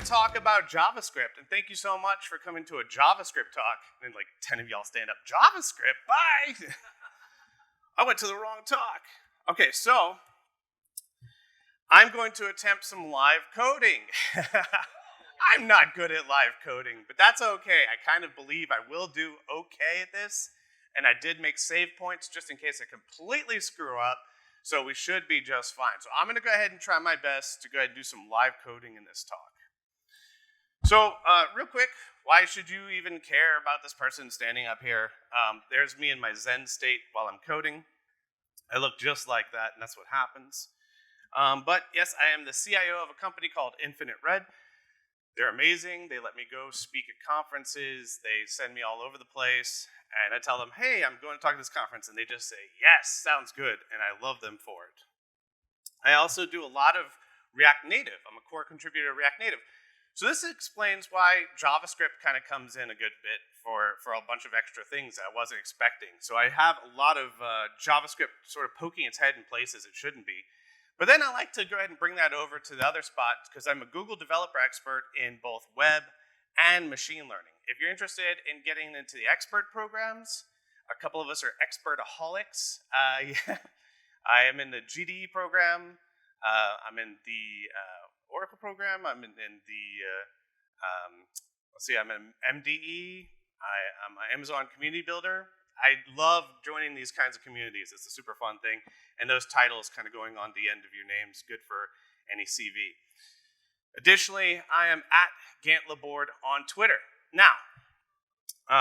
talk about JavaScript, and thank you so much for coming to a JavaScript talk. And like 10 of y'all stand up, JavaScript, bye! I went to the wrong talk. Okay, so I'm going to attempt some live coding. I'm not good at live coding, but that's okay. I kind of believe I will do okay at this, and I did make save points just in case I completely screw up, so we should be just fine. So I'm going to go ahead and try my best to go ahead and do some live coding in this talk. So real quick, why should you even care about this person standing up here? There's me in my Zen state while I'm coding. I look just like that, and that's what happens. But yes, I am the CIO of a company called Infinite Red. They're amazing. They let me go speak at conferences. They send me all over the place. And I tell them, hey, I'm going to talk at this conference. And they just say, yes, sounds good. And I love them for it. I also do a lot of React Native. I'm a core contributor to React Native. So this explains why JavaScript kind of comes in a good bit for a bunch of extra things that I wasn't expecting. So I have a lot of JavaScript sort of poking its head in places it shouldn't be. But then I like to go ahead and bring that over to the other spot because I'm a Google developer expert in both web and machine learning. If you're interested in getting into the expert programs, a couple of us are expertaholics. Yeah. I am in the GDE program. I'm in the Oracle program. I'm in the, I'm an MDE. I'm an Amazon Community Builder. I love joining these kinds of communities. It's a super fun thing. And those titles kind of going on the end of your names, good for any CV. Additionally, I am at Gant Laborde on Twitter. Now,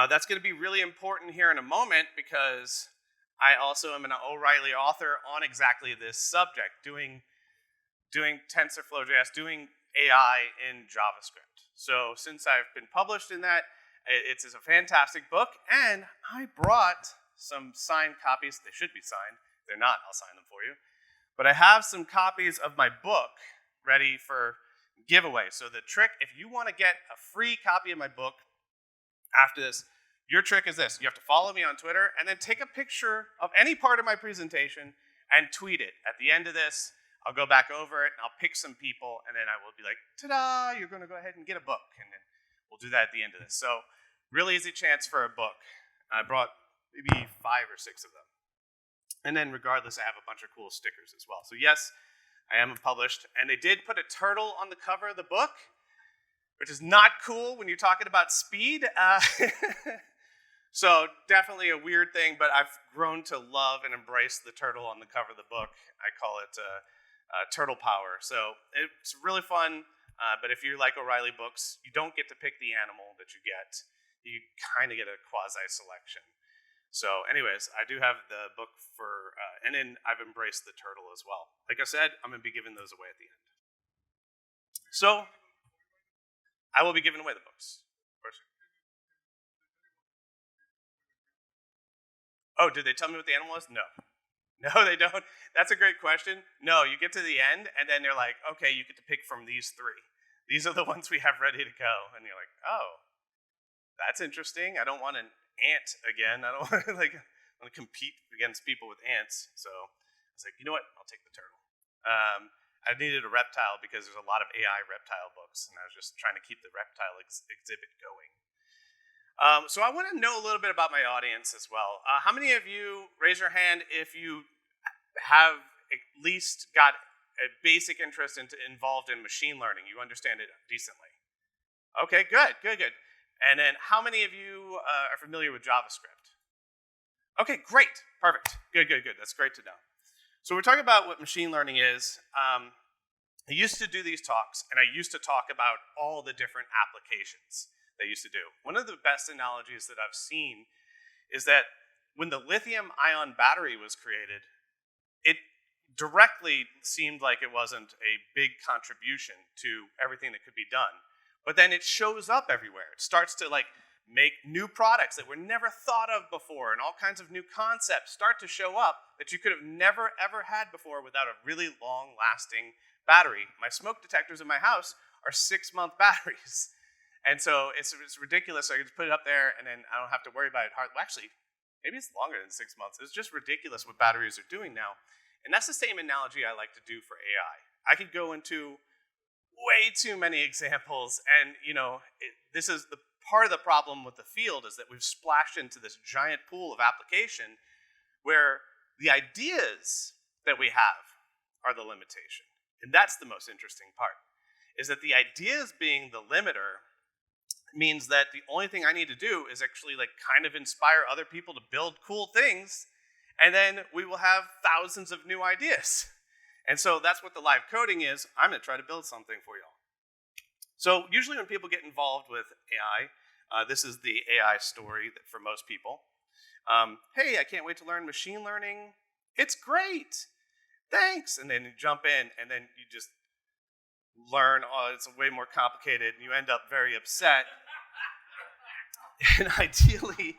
that's going to be really important here in a moment because I also am an O'Reilly author on exactly this subject, doing TensorFlow JS, doing AI in JavaScript. So since I've been published in that, it's a fantastic book, and I brought some signed copies. They should be signed. If they're not, I'll sign them for you. But I have some copies of my book ready for giveaway. So the trick, if you want to get a free copy of my book after this, your trick is this. You have to follow me on Twitter, and then take a picture of any part of my presentation and tweet it. At the end of this, I'll go back over it, and I'll pick some people, and then I will be like, ta-da, you're going to go ahead and get a book. And then we'll do that at the end of this. So really easy chance for a book. I brought maybe 5 or 6 of them. And then regardless, I have a bunch of cool stickers as well. So yes, I am published. And they did put a turtle on the cover of the book, which is not cool when you're talking about speed. So definitely a weird thing, but I've grown to love and embrace the turtle on the cover of the book. I call it Turtle Power. So it's really fun. But if you like O'Reilly books, you don't get to pick the animal that you get. You kind of get a quasi-selection. So anyways, I do have the book for, and then I've embraced the turtle as well. Like I said, I'm going to be giving those away at the end. So I will be giving away the books. Oh, did they tell me what the animal was? No. No, they don't. That's a great question. No, you get to the end, and then they're like, okay, you get to pick from these 3. These are the ones we have ready to go. And you're like, oh, that's interesting. I don't want an ant again. I don't want to compete against people with ants. So I was like, you know what? I'll take the turtle. I needed a reptile because there's a lot of AI reptile books, and I was just trying to keep the reptile exhibit going. So I want to know a little bit about my audience as well. How many of you, raise your hand if you have at least got a basic interest involved in machine learning? You understand it decently. Okay, good. And then how many of you are familiar with JavaScript? Okay, great, perfect, good. That's great to know. So we're talking about what machine learning is. I used to do these talks, and I used to talk about all the different applications they used to do. One of the best analogies that I've seen is that when the lithium-ion battery was created, it directly seemed like it wasn't a big contribution to everything that could be done. But then it shows up everywhere. It starts to make new products that were never thought of before, and all kinds of new concepts start to show up that you could have never, ever had before without a really long-lasting battery. My smoke detectors in my house are 6-month batteries. And so it's ridiculous. So I can just put it up there, and then I don't have to worry about it. Well, actually, maybe it's longer than 6 months. It's just ridiculous what batteries are doing now. And that's the same analogy I like to do for AI. I could go into way too many examples, and this is the part of the problem with the field is that we've splashed into this giant pool of application where the ideas that we have are the limitation. And that's the most interesting part, is that the ideas being the limiter means that the only thing I need to do is actually kind of inspire other people to build cool things, and then we will have thousands of new ideas. And so that's what the live coding is. I'm going to try to build something for y'all. So usually when people get involved with AI, this is the AI story for most people. Hey, I can't wait to learn machine learning. It's great. Thanks. And then you jump in, and then you just learn, oh, it's way more complicated, and you end up very upset. And ideally,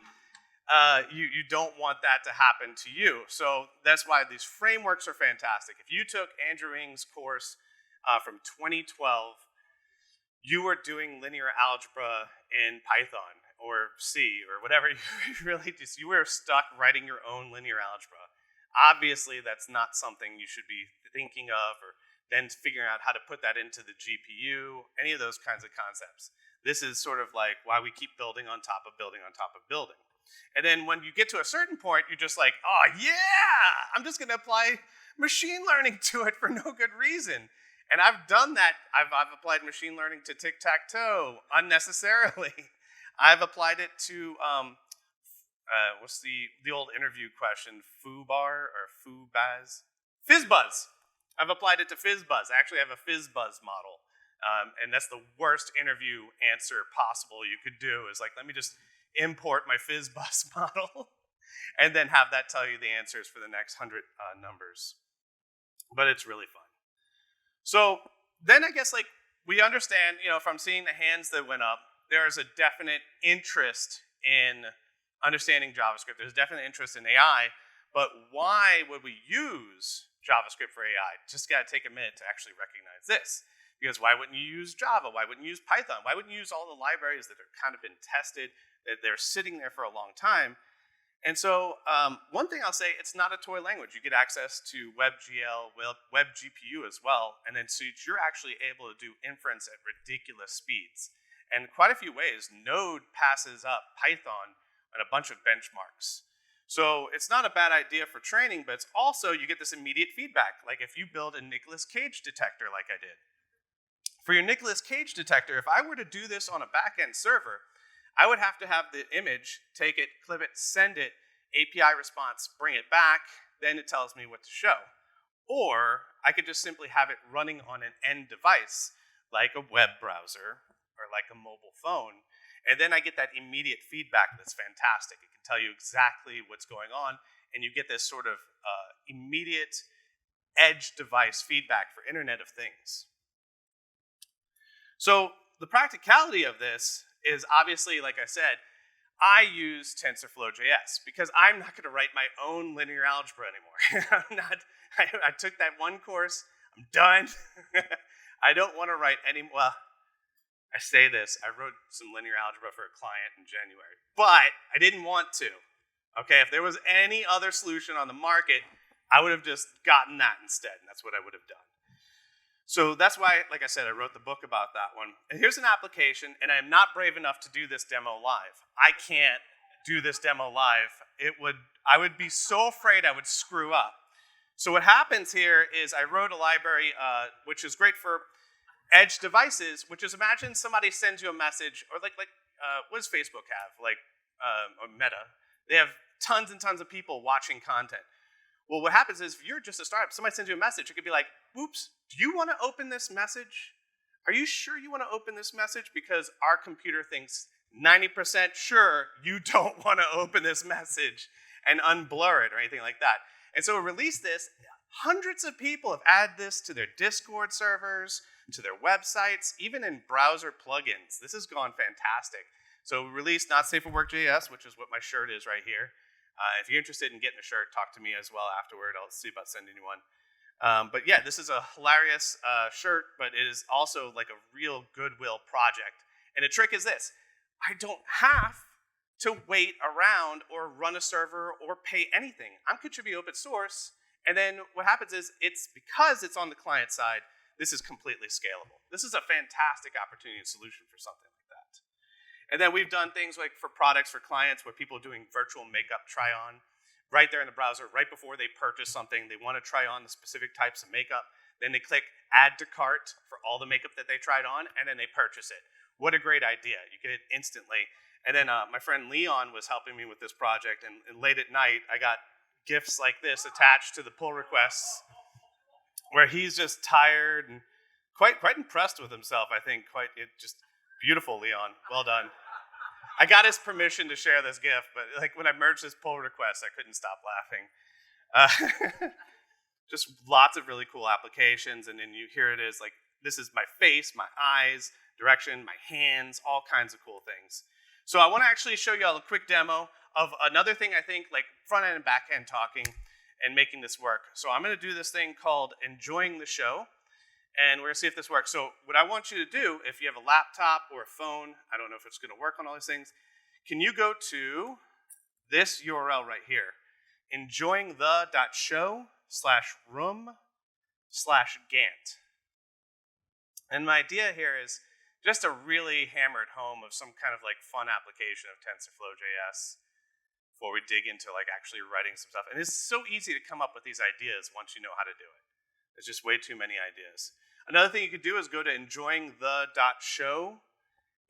you don't want that to happen to you. So that's why these frameworks are fantastic. If you took Andrew Ng's course from 2012, you were doing linear algebra in Python or C or whatever. You were stuck writing your own linear algebra. Obviously, that's not something you should be thinking of, or then figuring out how to put that into the GPU, any of those kinds of concepts. This is sort of like why we keep building on top of building on top of building. And then when you get to a certain point, you're just like, oh yeah, I'm just going to apply machine learning to it for no good reason. And I've done that. I've applied machine learning to tic-tac-toe unnecessarily. I've applied it to, what's the old interview question? Foobar or Foobaz? FizzBuzz. I've applied it to FizzBuzz. I actually have a FizzBuzz model. And that's the worst interview answer possible you could do, is let me just import my FizzBuzz model and then have that tell you the answers for the next 100 numbers. But it's really fun. So then I guess we understand, from seeing the hands that went up, there is a definite interest in understanding JavaScript. There's definite interest in AI, but why would we use JavaScript for AI? Just got to take a minute to actually recognize this. Because why wouldn't you use Java? Why wouldn't you use Python? Why wouldn't you use all the libraries that are kind of been tested, that they're sitting there for a long time? And so one thing I'll say, it's not a toy language. You get access to WebGL, Web GPU as well, and then so you're actually able to do inference at ridiculous speeds. And quite a few ways, Node passes up Python on a bunch of benchmarks. So it's not a bad idea for training, but it's also, you get this immediate feedback. Like if you build a Nicolas Cage detector like I did. For your Nicolas Cage detector, if I were to do this on a back-end server, I would have to have the image, take it, clip it, send it, API response, bring it back, then it tells me what to show. Or I could just simply have it running on an end device, like a web browser or like a mobile phone, and then I get that immediate feedback that's fantastic. It can tell you exactly what's going on, and you get this sort of immediate edge device feedback for Internet of Things. So the practicality of this is obviously, like I said, I use TensorFlow JS because I'm not going to write my own linear algebra anymore. I took that one course. I'm done. I don't want to write any. Well, I say this. I wrote some linear algebra for a client in January, but I didn't want to. Okay, if there was any other solution on the market, I would have just gotten that instead, and that's what I would have done. So that's why, like I said, I wrote the book about that one. And here's an application, and I'm not brave enough to do this demo live. I can't do this demo live. I would be so afraid I would screw up. So what happens here is I wrote a library which is great for edge devices, which is, imagine somebody sends you a message, or what does Facebook have? Or Meta. They have tons and tons of people watching content. Well, what happens is if you're just a startup, somebody sends you a message, it could be like, whoops, do you want to open this message? Are you sure you want to open this message? Because our computer thinks 90% sure you don't want to open this message and unblur it or anything like that. And so release this. Hundreds of people have added this to their Discord servers, to their websites, even in browser plugins. This has gone fantastic. So we released Not Safe for Work JS, which is what my shirt is right here. If you're interested in getting a shirt, talk to me as well afterward. I'll see about sending you one. But yeah, this is a hilarious shirt, but it is also like a real goodwill project. And the trick is this. I don't have to wait around or run a server or pay anything. I'm contributing open source. And then what happens is, it's because it's on the client side, this is completely scalable. This is a fantastic opportunity and solution for something like that. And then we've done things like for products, for clients, where people are doing virtual makeup try-on right there in the browser, right before they purchase something. They want to try on the specific types of makeup. Then they click add to cart for all the makeup that they tried on, and then they purchase it. What a great idea. You get it instantly. And then my friend Leon was helping me with this project, and late at night, I got GIFs like this attached to the pull requests where he's just tired and quite impressed with himself, I think. Just beautiful, Leon. Well done. I got his permission to share this GIF, but like when I merged his pull request, I couldn't stop laughing. Just lots of really cool applications, and then here it is, like this is my face, my eyes, direction, my hands, all kinds of cool things. So I want to actually show you all a quick demo of another thing I think, like front end and back end talking and making this work. So I'm going to do this thing called enjoying the show, and we're going to see if this works. So what I want you to do, if you have a laptop or a phone, I don't know if it's going to work on all these things, can you go to this URL right here, enjoyingthe.show/room/Gant. And my idea here is just to really hammer it home of some kind of like fun application of TensorFlow JS before we dig into like actually writing some stuff. And it's so easy to come up with these ideas once you know how to do it. There's just way too many ideas. Another thing you could do is go to enjoyingthe.show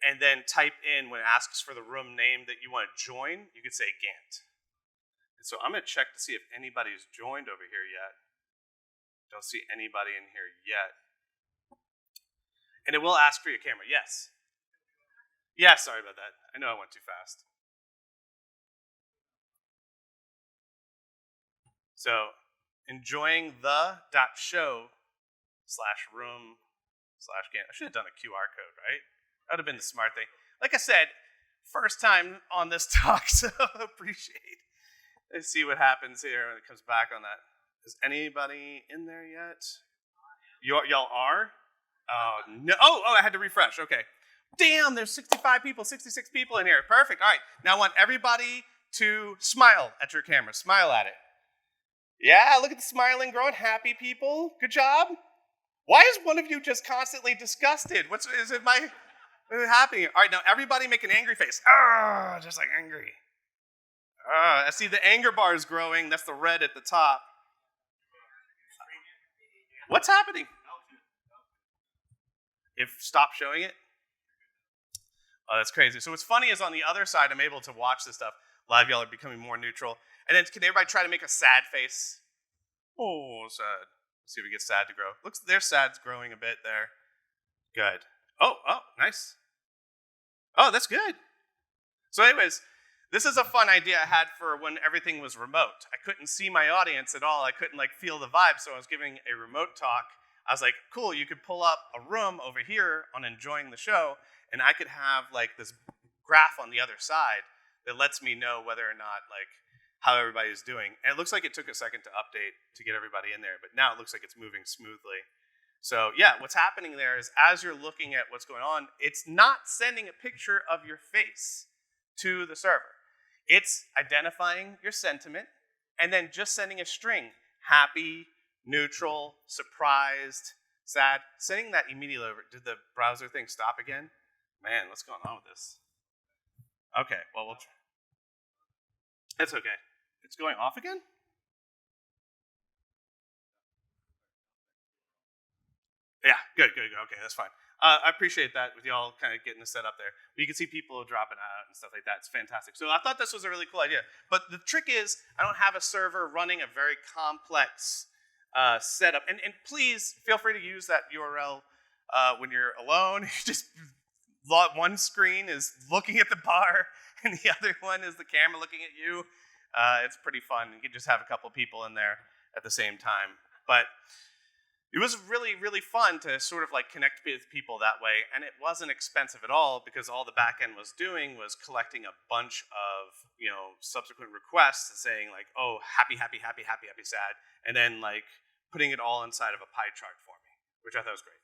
and then type in, when it asks for the room name that you want to join, you could say Gant. And so I'm going to check to see if anybody's joined over here yet. Don't see anybody in here yet. And it will ask for your camera. Yes. Yeah, sorry about that. I know I went too fast. So enjoyingthe.show/room/Gant. I should have done a QR code, right? That would have been the smart thing. Like I said, first time on this talk, so appreciate. Let's see what happens here when it comes back on that. Is anybody in there yet? Y'all are? Oh, no. Oh, I had to refresh. Okay. Damn, there's 65 people, 66 people in here. Perfect. All right. Now I want everybody to smile at your camera. Smile at it. Yeah, look at the smiling, growing, happy people. Good job. Why is one of you just constantly disgusted? What is happening? All right, now everybody make an angry face. Just like angry. I see the anger bar is growing. That's the red at the top. What's happening? Stop showing it? Oh, that's crazy. So what's funny is on the other side, I'm able to watch this stuff. A lot of y'all are becoming more neutral. And then can everybody try to make a sad face? Oh, sad. Let's see if we get sad to grow. Looks, their sad's growing a bit there. Good. Oh, nice. Oh, that's good. So anyways, this is a fun idea I had for when everything was remote. I couldn't see my audience at all. I couldn't like feel the vibe, so I was giving a remote talk. I was like, cool, you could pull up a room over here on enjoying the show, and I could have like this graph on the other side that lets me know whether or not like how everybody's doing. And it looks like it took a second to update to get everybody in there, but now it looks like it's moving smoothly. So yeah, what's happening there is as you're looking at what's going on, it's not sending a picture of your face to the server. It's identifying your sentiment and then just sending a string, happy, neutral, surprised, sad, sending that immediately over. Did the browser thing stop again? Man, what's going on with this? Okay, well, we'll try. It's okay. It's going off again? Yeah, good. Okay, that's fine. I appreciate that with y'all kind of getting this set up there. But you can see people dropping out and stuff like that. It's fantastic. So I thought this was a really cool idea. But the trick is I don't have a server running a very complex setup. And please feel free to use that URL when you're alone. Just one screen is looking at the bar and the other one is the camera looking at you. It's pretty fun. You can just have a couple people in there at the same time. But it was really, really fun to sort of like connect with people that way, and it wasn't expensive at all because all the backend was doing was collecting a bunch of, subsequent requests saying like, oh, happy, sad, and then like putting it all inside of a pie chart for me, which I thought was great.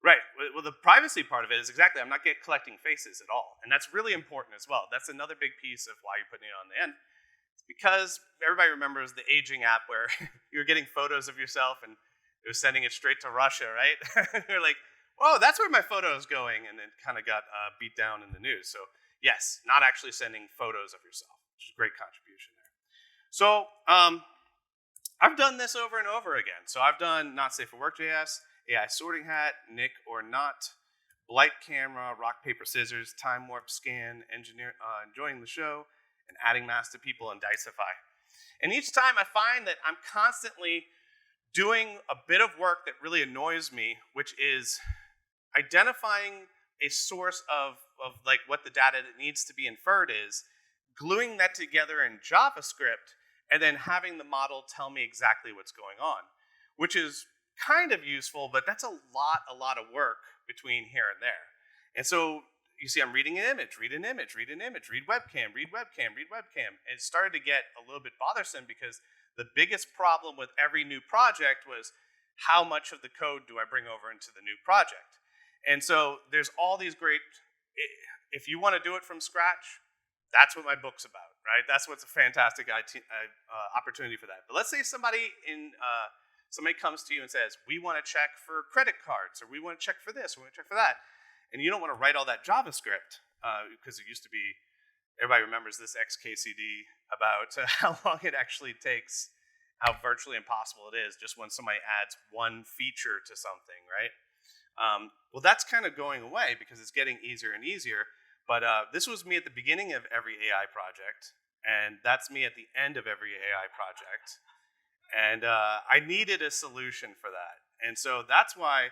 Right. Well, the privacy part of it is exactly, I'm not collecting faces at all, and that's really important as well. That's another big piece of why you're putting it on the end. because everybody remembers the aging app where you were getting photos of yourself and it was sending it straight to Russia, right? You're like, oh, that's where my photo is going, and it kind of got beat down in the news. So yes, not actually sending photos of yourself, which is a great contribution there. So I've done this over and over again. So I've done Not Safe for Work JS, AI Sorting Hat, Nick or Not, Blight Camera, Rock, Paper, Scissors, Time Warp Scan, Enjoying the Show, and Adding Mass to People, and Diceify. And each time I find that I'm constantly doing a bit of work that really annoys me, which is identifying a source of like what the data that needs to be inferred is, gluing that together in JavaScript, and then having the model tell me exactly what's going on, which is kind of useful, but that's a lot of work between here and there. And so you see I'm reading an image, read an image, read an image, read webcam, read webcam, read webcam. And it started to get a little bit bothersome because the biggest problem with every new project was how much of the code do I bring over into the new project? And so there's all these great, if you want to do it from scratch, that's what my book's about, right? That's what's a fantastic opportunity for that. But let's say somebody comes to you and says, we want to check for credit cards, or we want to check for this, or we want to check for that. And you don't want to write all that JavaScript, because it used to be, everybody remembers this XKCD about how long it actually takes, how virtually impossible it is just when somebody adds one feature to something, right? Well, that's kind of going away because it's getting easier and easier. But this was me at the beginning of every AI project, and that's me at the end of every AI project. And I needed a solution for that. And so that's why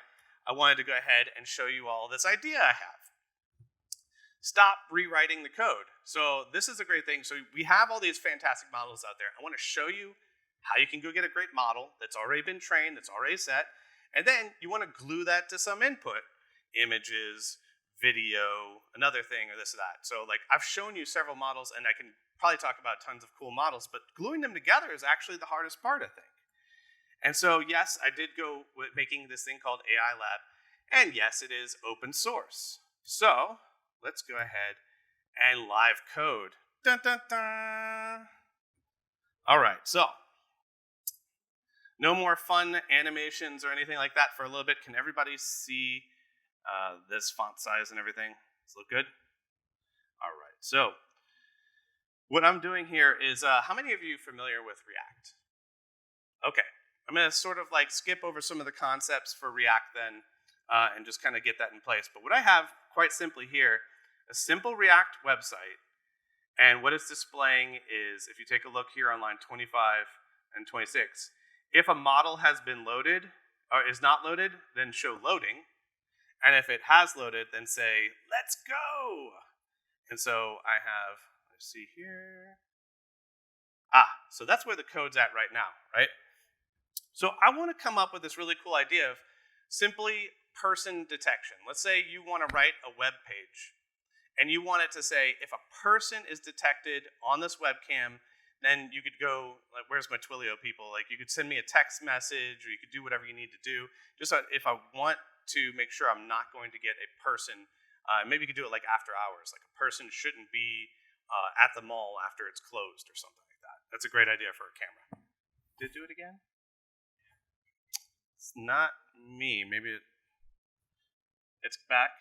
I wanted to go ahead and show you all this idea I have. Stop rewriting the code. So this is a great thing. So we have all these fantastic models out there. I want to show you how you can go get a great model that's already been trained, that's already set, and then you want to glue that to some input, images, video, another thing, or this or that. So like I've shown you several models, and I can probably talk about tons of cool models, but gluing them together is actually the hardest part, I think. And so yes, I did go with making this thing called AI Lab, and yes, it is open source. So let's go ahead and live code. Dun, dun, dun. All right, so no more fun animations or anything like that for a little bit. Can everybody see this font size and everything? Does it look good? All right, so what I'm doing here is, how many of you are familiar with React? Okay, I'm going to sort of like skip over some of the concepts for React then, and just kind of get that in place. But what I have quite simply here, a simple React website, and what it's displaying is, if you take a look here on line 25 and 26, if a model has been loaded, or is not loaded, then show loading. And if it has loaded, then say, let's go. And so I have, let's see here. So that's where the code's at right now, right? So I want to come up with this really cool idea of simply person detection. Let's say you want to write a web page, and you want it to say, if a person is detected on this webcam, then you could go, like, where's my Twilio people? Like, you could send me a text message, or you could do whatever you need to do. Just if I want to make sure I'm not going to get a person, maybe you could do it like after hours. Like, a person shouldn't be at the mall after it's closed or something like that. That's a great idea for a camera. Did it do it again? It's not me. Maybe it's back.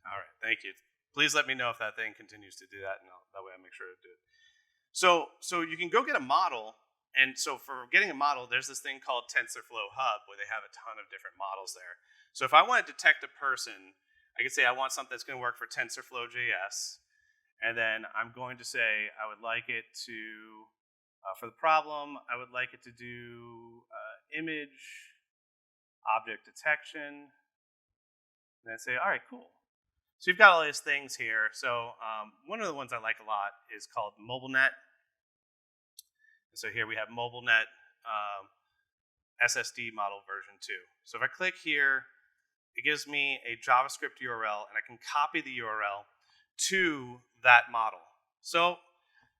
All right, thank you. Please let me know if that thing continues to do that, and that way I make sure to do it. So you can go get a model, and so for getting a model, there's this thing called TensorFlow Hub where they have a ton of different models there. So if I want to detect a person, I could say I want something that's going to work for TensorFlow JS, and then I'm going to say I would like it to, for the problem, I would like it to do image, object detection, and then say, all right, cool. So you've got all these things here. So one of the ones I like a lot is called MobileNet. And so here we have MobileNet SSD model version 2. So if I click here, it gives me a JavaScript URL, and I can copy the URL to that model. So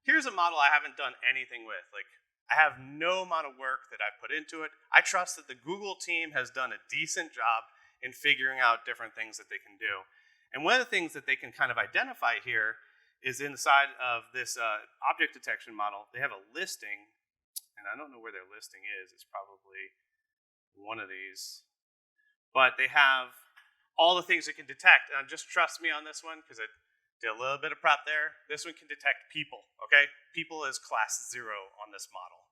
here's a model I haven't done anything with. Like, I have no amount of work that I've put into it. I trust that the Google team has done a decent job in figuring out different things that they can do. And one of the things that they can kind of identify here is inside of this object detection model. They have a listing, and I don't know where their listing is. It's probably one of these. But they have all the things it can detect. And just trust me on this one, because I did a little bit of prep there. This one can detect people, okay? People is class 0 on this model.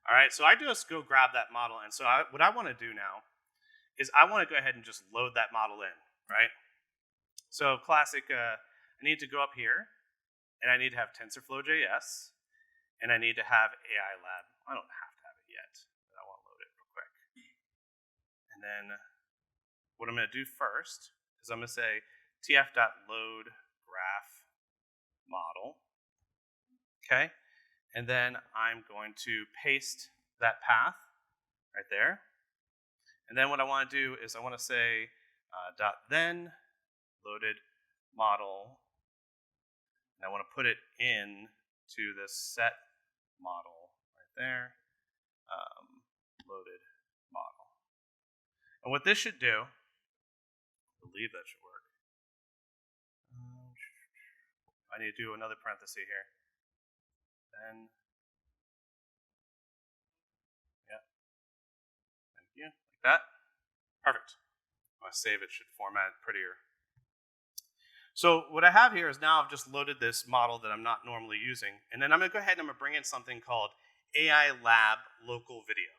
All right, so I just go grab that model. And so what I want to do now is I want to go ahead and just load that model in, right? So classic, I need to go up here, and I need to have TensorFlow JS, and I need to have AI Lab. I don't have to have it yet, but I want to load it real quick. And then what I'm going to do first is I'm going to say tf.load graph model, okay? And then I'm going to paste that path right there. And then what I want to do is I want to say .then loaded model, and I want to put it in to this set model right there, loaded model. And what this should do, I believe that should work. I need to do another parenthesis here. Then, yeah, thank you, like that. Perfect. When I save it, should format it prettier. So what I have here is now I've just loaded this model that I'm not normally using, and then I'm going to go ahead and I'm going to bring in something called AI Lab Local Video.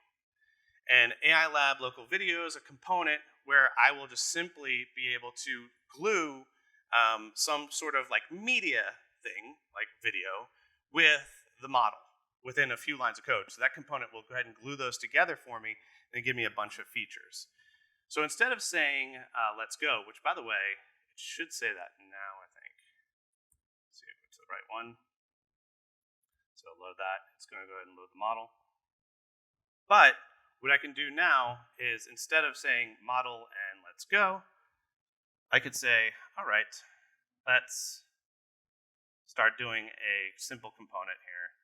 And AI Lab Local Video is a component where I will just simply be able to glue some sort of like media thing, like video, with the model within a few lines of code. So that component will go ahead and glue those together for me and give me a bunch of features. So instead of saying, let's go, which by the way, it should say that now, I think. Let's see if it's the right one. So load that. It's going to go ahead and load the model. But what I can do now is instead of saying model and let's go, I could say, all right, let's start doing a simple component here.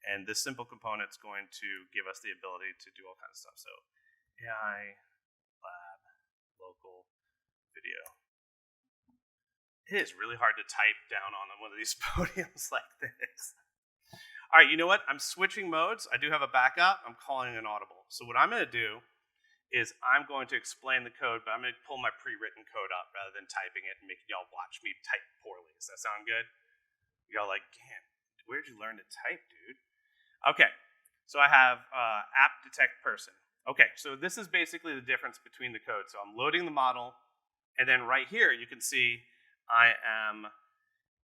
And this simple component is going to give us the ability to do all kinds of stuff. So AI Lab Local Video. It is really hard to type down on one of these podiums like this. All right, you know what? I'm switching modes. I do have a backup. I'm calling an audible. So what I'm going to do is I'm going to explain the code, but I'm going to pull my pre-written code up rather than typing it and making y'all watch me type poorly. Does that sound good? Y'all like, Gant, where'd you learn to type, dude? Okay, so I have app detect person. Okay, so this is basically the difference between the code. So I'm loading the model, and then right here you can see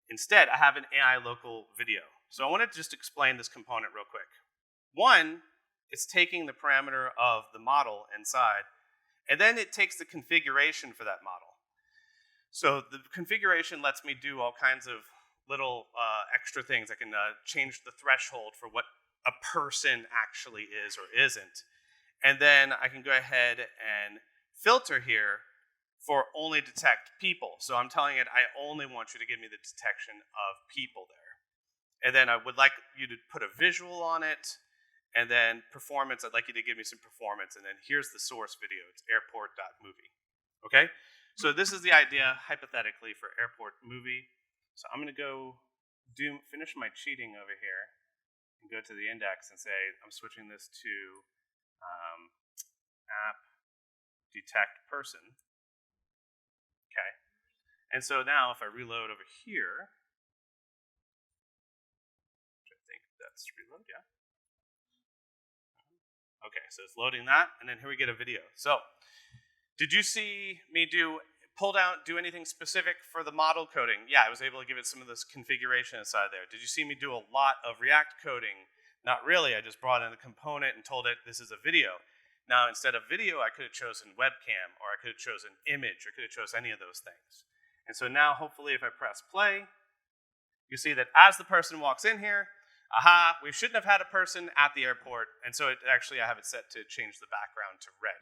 instead I have an AI local video. So I want to just explain this component real quick. One, it's taking the parameter of the model inside, and then it takes the configuration for that model. So the configuration lets me do all kinds of little extra things. I can change the threshold for what a person actually is or isn't. And then I can go ahead and filter here for only detect people. So I'm telling it, I only want you to give me the detection of people there. And then I would like you to put a visual on it. And then performance, I'd like you to give me some performance. And then here's the source video. It's airport.movie. Okay? So this is the idea, hypothetically, for airport movie. So I'm going to go finish my cheating over here and go to the index and say, I'm switching this to app detect person. Okay. And so now if I reload over here, which I think that's reload, yeah. Okay, so it's loading that, and then here we get a video. So did you see me do anything specific for the model coding? Yeah, I was able to give it some of this configuration inside there. Did you see me do a lot of React coding? Not really. I just brought in a component and told it this is a video. Now, instead of video, I could have chosen webcam, or I could have chosen image, or could have chosen any of those things. And so now, hopefully, if I press play, you see that as the person walks in here, aha, we shouldn't have had a person at the airport. And so I have it set to change the background to red.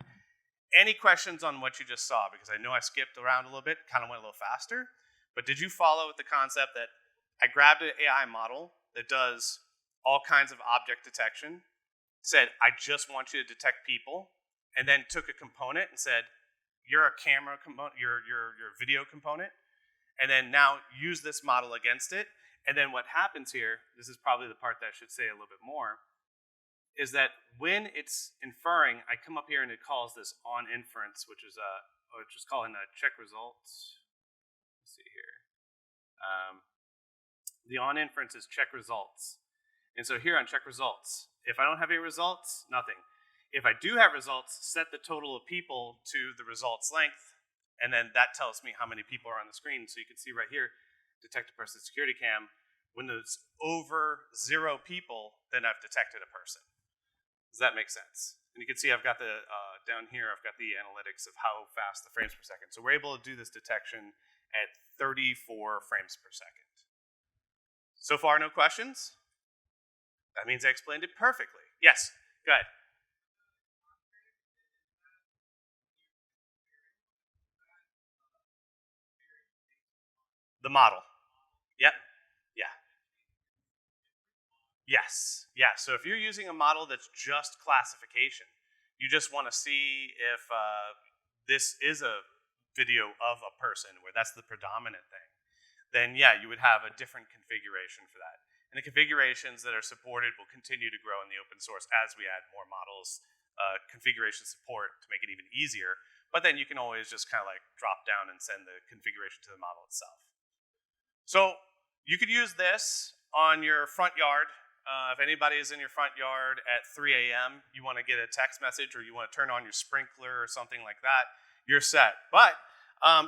Any questions on what you just saw? Because I know I skipped around a little bit, kind of went a little faster. But did you follow with the concept that I grabbed an AI model that does all kinds of object detection, said, I just want you to detect people, and then took a component and said, you're a camera component, you're video component, and then now use this model against it, And then what happens here, this is probably the part that I should say a little bit more, is that when it's inferring, I come up here and it calls this on inference, which is calling a check results. Let's see here. The on inference is check results. And so here on check results, if I don't have any results, nothing. If I do have results, set the total of people to the results length, and then that tells me how many people are on the screen. So you can see right here, detect a person security cam. When it's over 0 people, then I've detected a person. Does that make sense? And you can see I've got the, down here, I've got the analytics of how fast the frames per second. So we're able to do this detection at 34 frames per second. So far, no questions? That means I explained it perfectly. Yes, go ahead. The model. Yep. Yeah. Yes. Yeah. So if you're using a model that's just classification, you just want to see if this is a video of a person where that's the predominant thing, then yeah, you would have a different configuration for that. And the configurations that are supported will continue to grow in the open source as we add more models, configuration support to make it even easier. But then you can always just kind of like drop down and send the configuration to the model itself. So you could use this on your front yard. If anybody is in your front yard at 3 a.m., you want to get a text message or you want to turn on your sprinkler or something like that, you're set. But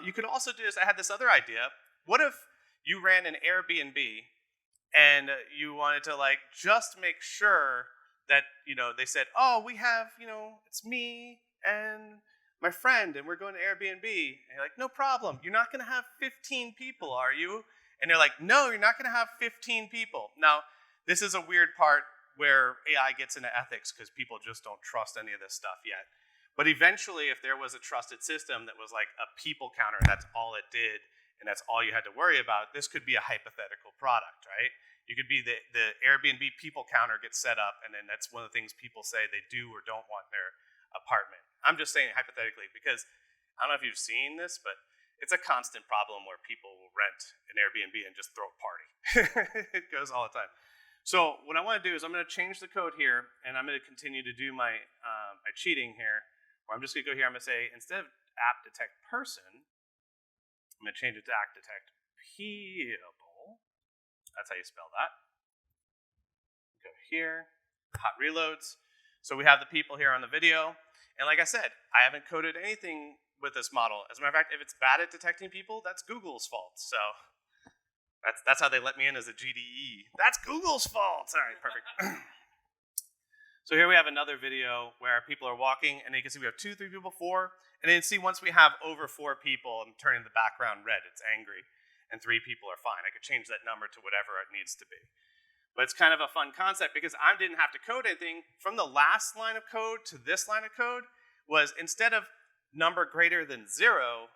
you could also do this. I had this other idea. What if you ran an Airbnb and you wanted to like just make sure that, they said, oh, we have, it's me and my friend and we're going to Airbnb. And you're like, no problem. You're not going to have 15 people, are you? And they're like, no, you're not going to have 15 people. Now, this is a weird part where AI gets into ethics because people just don't trust any of this stuff yet. But eventually, if there was a trusted system that was like a people counter and that's all it did, and that's all you had to worry about, this could be a hypothetical product, right? You could be the Airbnb people counter gets set up, and then that's one of the things people say they do or don't want in their apartment. I'm just saying hypothetically because I don't know if you've seen this, but it's a constant problem where people will rent an Airbnb and just throw a party. It goes all the time. So what I want to do is I'm going to change the code here, and I'm going to continue to do my cheating here, where I'm just going to go here, I'm going to say, instead of app detect person, I'm going to change it to app detect people. That's how you spell that. Go here, hot reloads. So we have the people here on the video. And like I said, I haven't coded anything with this model. As a matter of fact, if it's bad at detecting people, that's Google's fault. So that's how they let me in as a GDE. That's Google's fault. All right, perfect. So here we have another video where people are walking, and you can see we have 2, 3 people, 4. And then you see once we have over 4 people, I'm turning the background red, it's angry. And 3 people are fine. I could change that number to whatever it needs to be. But it's kind of a fun concept because I didn't have to code anything. From the last line of code to this line of code was instead of number greater than 0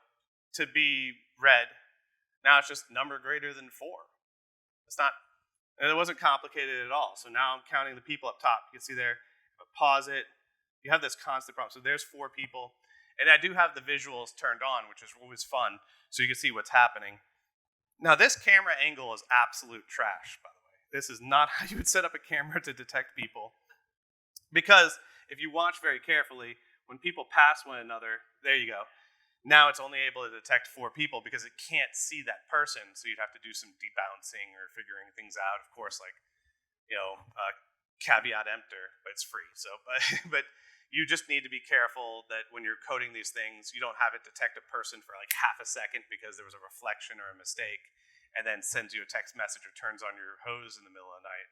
to be red, now it's just number greater than 4. It's not, and it wasn't complicated at all. So now I'm counting the people up top. You can see there, if I pause it, you have this constant problem. So there's 4 people. And I do have the visuals turned on, which is always fun, so you can see what's happening. Now, this camera angle is absolute trash, by the way. This is not how you would set up a camera to detect people. Because if you watch very carefully, when people pass one another, there you go. Now it's only able to detect 4 people because it can't see that person, so you'd have to do some debouncing or figuring things out. Of course, like, caveat emptor, but it's free. So, but you just need to be careful that when you're coding these things, you don't have it detect a person for like half a second because there was a reflection or a mistake, and then sends you a text message or turns on your hose in the middle of the night.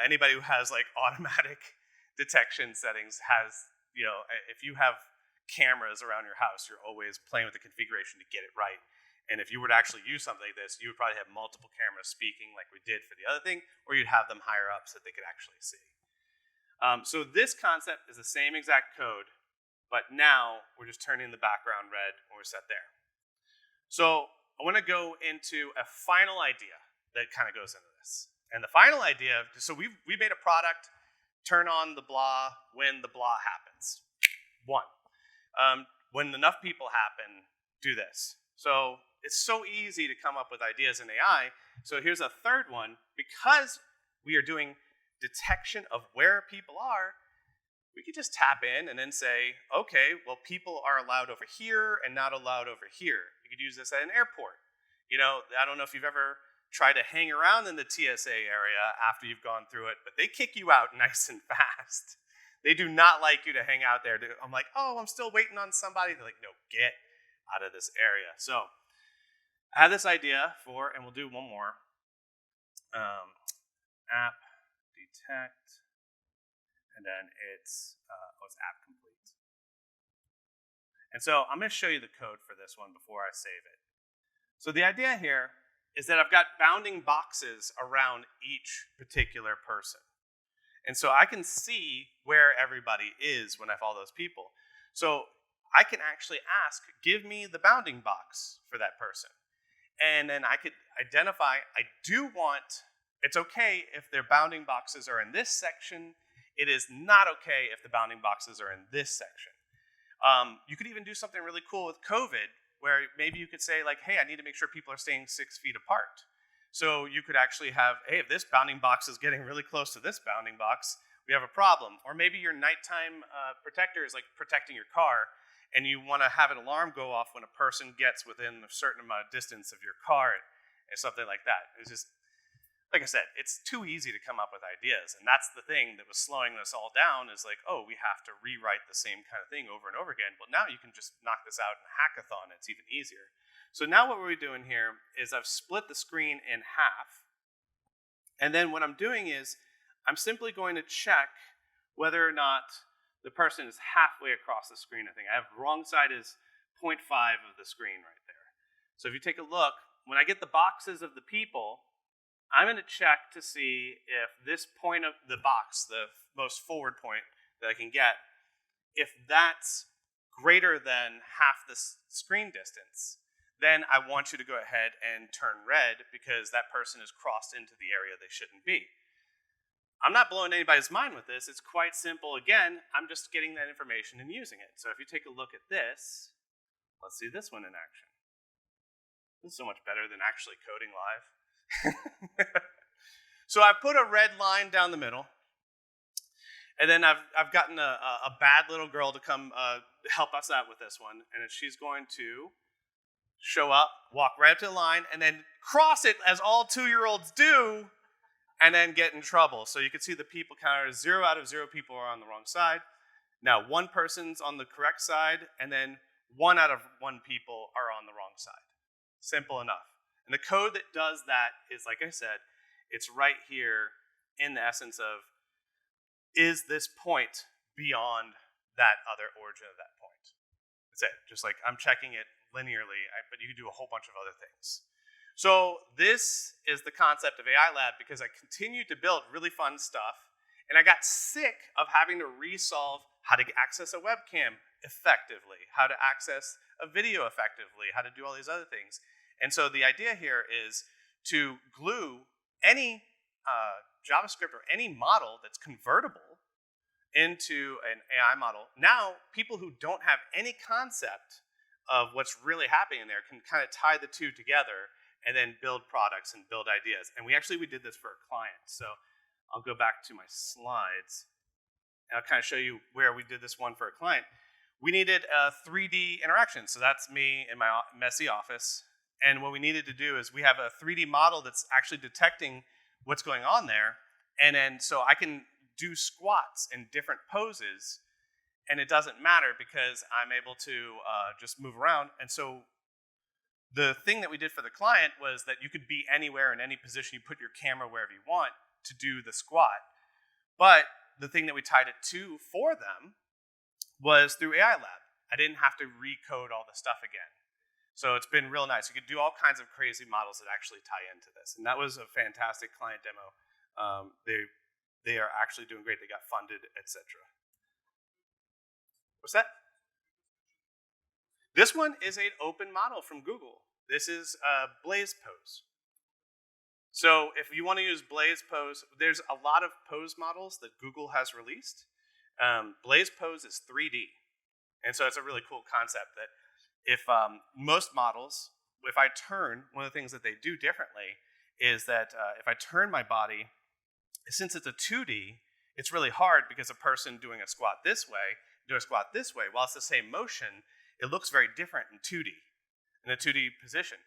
Anybody who has like automatic detection settings has, if you have cameras around your house, you're always playing with the configuration to get it right. And if you were to actually use something like this, you would probably have multiple cameras speaking like we did for the other thing, or you'd have them higher up so that they could actually see. So this concept is the same exact code, but now we're just turning the background red and we're set there. So I want to go into a final idea that kind of goes into this. And the final idea, so we made a product, turn on the blah when the blah happens. 1. When enough people happen, do this. So it's so easy to come up with ideas in AI. So here's a third one. Because we are doing detection of where people are, we could just tap in and then say, okay, well, people are allowed over here and not allowed over here. You could use this at an airport. I don't know if you've ever tried to hang around in the TSA area after you've gone through it, but they kick you out nice and fast. They do not like you to hang out there. I'm like, oh, I'm still waiting on somebody. They're like, no, get out of this area. So I have this idea for, and we'll do one more, app detect, and then it's app complete. And so I'm going to show you the code for this one before I save it. So the idea here is that I've got bounding boxes around each particular person. And so I can see where everybody is when I follow those people. So I can actually ask, give me the bounding box for that person. And then I could identify, it's okay if their bounding boxes are in this section. It is not okay if the bounding boxes are in this section. You could even do something really cool with COVID, where maybe you could say, like, hey, I need to make sure people are staying 6 feet apart. So you could actually have, hey, if this bounding box is getting really close to this bounding box, we have a problem. Or maybe your nighttime protector is like protecting your car, and you want to have an alarm go off when a person gets within a certain amount of distance of your car, and something like that. It's just, like I said, it's too easy to come up with ideas. And that's the thing that was slowing us all down, is like, oh, we have to rewrite the same kind of thing over and over again. Well, now you can just knock this out in a hackathon. It's even easier. So now what we're doing here is I've split the screen in half. And then what I'm doing is I'm simply going to check whether or not the person is halfway across the screen. I think I have the wrong side is 0.5 of the screen right there. So if you take a look, when I get the boxes of the people, I'm going to check to see if this point of the box, the most forward point that I can get, if that's greater than half the screen distance, then I want you to go ahead and turn red, because that person is crossed into the area they shouldn't be. I'm not blowing anybody's mind with this. It's quite simple. Again, I'm just getting that information and using it. So if you take a look at this, let's see this one in action. This is so much better than actually coding live. So I've put a red line down the middle, and then I've gotten a bad little girl to come help us out with this one, and she's going to show up, walk right up to the line, and then cross it as all 2-year-olds do, and then get in trouble. So you can see the people counter, 0 out of 0 people are on the wrong side. Now 1 person's on the correct side, and then 1 out of 1 people are on the wrong side. Simple enough. And the code that does that is, like I said, it's right here in the essence of, is this point beyond that other origin of that point? That's it. Just like I'm checking it linearly, but you can do a whole bunch of other things. So this is the concept of AI Lab, because I continued to build really fun stuff, and I got sick of having to resolve how to access a webcam effectively, how to access a video effectively, how to do all these other things. And so the idea here is to glue any JavaScript or any model that's convertible into an AI model. Now, people who don't have any concept of what's really happening there can kind of tie the two together and then build products and build ideas. And we did this for a client. So I'll go back to my slides, and I'll kind of show you where we did this one for a client. We needed a 3D interaction. So that's me in my messy office. And what we needed to do is we have a 3D model that's actually detecting what's going on there. And then so I can do squats in different poses, and it doesn't matter because I'm able to just move around. And so the thing that we did for the client was that you could be anywhere in any position. You put your camera wherever you want to do the squat. But the thing that we tied it to for them was through AI Lab. I didn't have to recode all the stuff again. So it's been real nice. You could do all kinds of crazy models that actually tie into this. And that was a fantastic client demo. They are actually doing great. They got funded, etc. What's that? This one is an open model from Google. This is Blaze Pose. So if you want to use Blaze Pose, there's a lot of pose models that Google has released. Blaze Pose is 3D. And so it's a really cool concept that if most models if I turn, one of the things that they do differently is that if I turn my body, since it's a 2D, it's really hard because a person doing a squat this way, while it's the same motion, it looks very different in 2D, in a 2D position.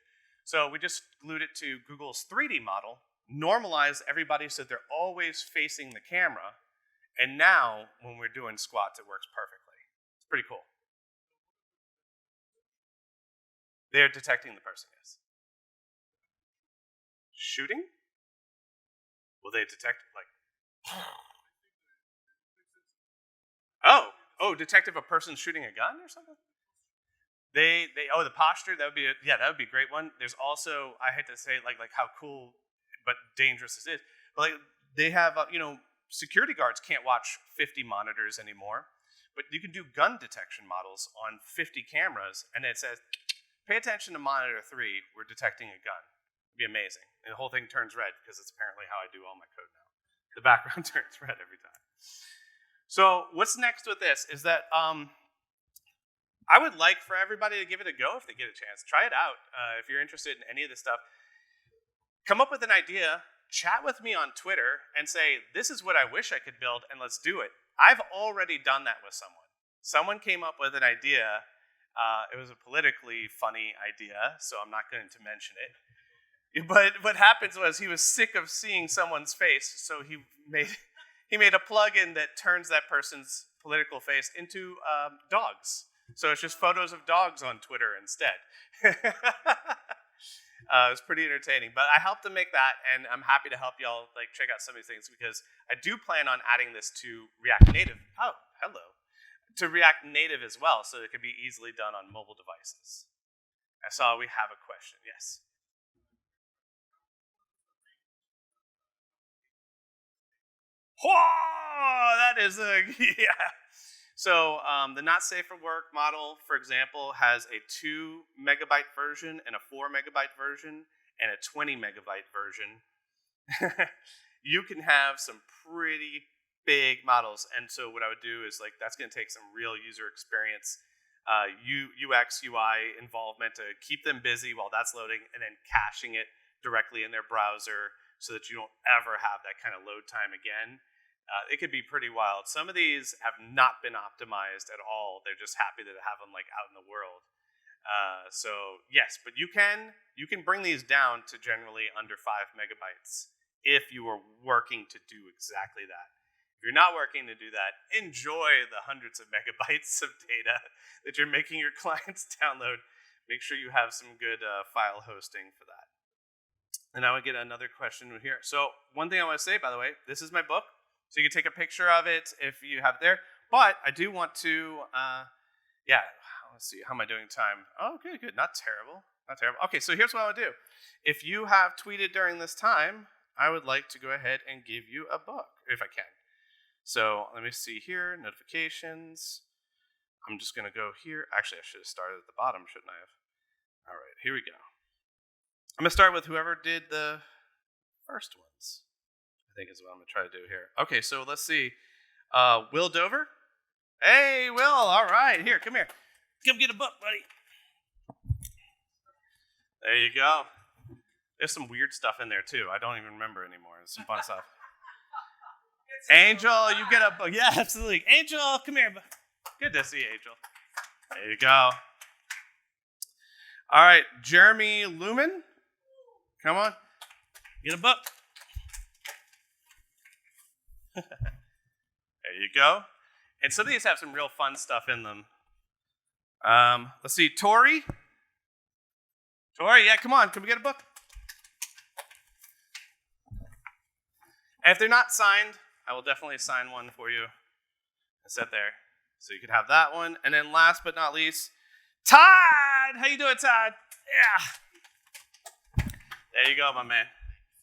So we just glued it to Google's 3D model, normalized everybody so they're always facing the camera, and now when we're doing squats, it works perfectly. It's pretty cool. They're detecting the person, yes. Shooting? Will they detect, like... Oh, detect if a person's shooting a gun or something? The posture, that would be a great one. There's also, I hate to say like how cool but dangerous this is, but like they have, security guards can't watch 50 monitors anymore, but you can do gun detection models on 50 cameras, and it says, pay attention to monitor 3, we're detecting a gun. It'd be amazing. And the whole thing turns red because it's apparently how I do all my code now. The background turns red every time. So what's next with this is that I would like for everybody to give it a go if they get a chance. Try it out if you're interested in any of this stuff. Come up with an idea, chat with me on Twitter, and say, this is what I wish I could build, and let's do it. I've already done that with someone. Someone came up with an idea. It was a politically funny idea, so I'm not going to mention it. But what happens was he was sick of seeing someone's face, so he made a plugin that turns that person's political face into dogs. So it's just photos of dogs on Twitter instead. It was pretty entertaining, but I helped them make that, and I'm happy to help y'all check out some of these things because I do plan on adding this to React Native. Oh, hello. To React Native as well, so it can be easily done on mobile devices. I saw we have a question. Yes. Whoa, that is yeah. So the not safe for work model, for example, has a 2 megabyte version and a 4 megabyte version and a 20 megabyte version. You can have some pretty big models, and so what I would do is that's going to take some real user experience, UX, UI involvement to keep them busy while that's loading, and then caching it directly in their browser so that you don't ever have that kind of load time again. It could be pretty wild. Some of these have not been optimized at all. They're just happy to have them out in the world. So yes, but you can bring these down to generally under 5 megabytes if you are working to do exactly that. If you're not working to do that, enjoy the hundreds of megabytes of data that you're making your clients download. Make sure you have some good file hosting for that. And I would get another question here. So one thing I want to say, by the way, this is my book. So you can take a picture of it if you have it there. But I do want to, let's see, how am I doing time? Oh, good, not terrible. Okay, so here's what I would do. If you have tweeted during this time, I would like to go ahead and give you a book, if I can. So let me see here, notifications. I'm just going to go here. Actually, I should have started at the bottom, shouldn't I have? All right, here we go. I'm going to start with whoever did the first ones, I think is what I'm going to try to do here. Okay, so let's see. Will Dover? Hey, Will, all right. Here, come here. Come get a book, buddy. There you go. There's some weird stuff in there, too. I don't even remember anymore. It's some fun stuff. Angel, you get a book. Yeah, absolutely. Angel, come here. Good to see you, Angel. There you go. All right, Jeremy Lumen. Come on. Get a book. There you go. And some of these have some real fun stuff in them. Let's see, Tori. Tori, yeah, come on, can we get a book? And if they're not signed, I will definitely sign one for you and set there. So you could have that one. And then last but not least, Todd! How you doing, Todd? Yeah. There you go, my man.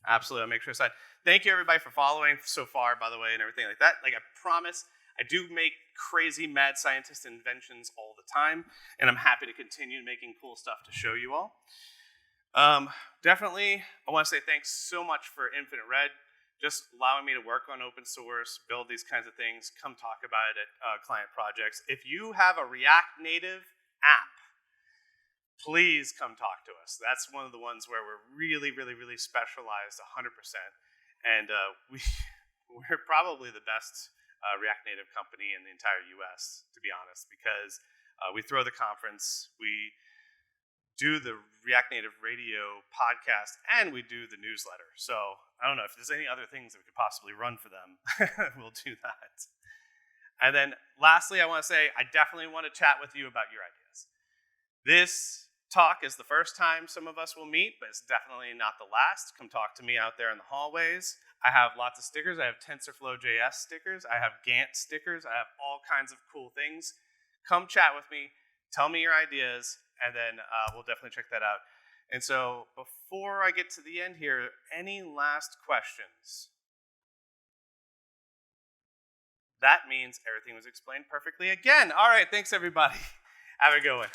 Absolutely, I'll make sure to sign. Thank you, everybody, for following so far, by the way, and everything like that. I promise, I do make crazy mad scientist inventions all the time, and I'm happy to continue making cool stuff to show you all. Definitely, I want to say thanks so much for Infinite Red, just allowing me to work on open source, build these kinds of things, come talk about it at client projects. If you have a React Native app please come talk to us. That's one of the ones where we're really, really, really specialized 100%. And we're probably the best React Native company in the entire US, to be honest, because we throw the conference, we do the React Native radio podcast, and we do the newsletter. So I don't know if there's any other things that we could possibly run for them, we'll do that. And then lastly, I want to say I definitely want to chat with you about your ideas. This talk is the first time some of us will meet, but it's definitely not the last. Come talk to me out there in the hallways. I have lots of stickers. I have TensorFlow JS stickers. I have Gant stickers. I have all kinds of cool things. Come chat with me. Tell me your ideas, and then we'll definitely check that out. And so before I get to the end here, any last questions? That means everything was explained perfectly again. All right, thanks everybody. Have a good one.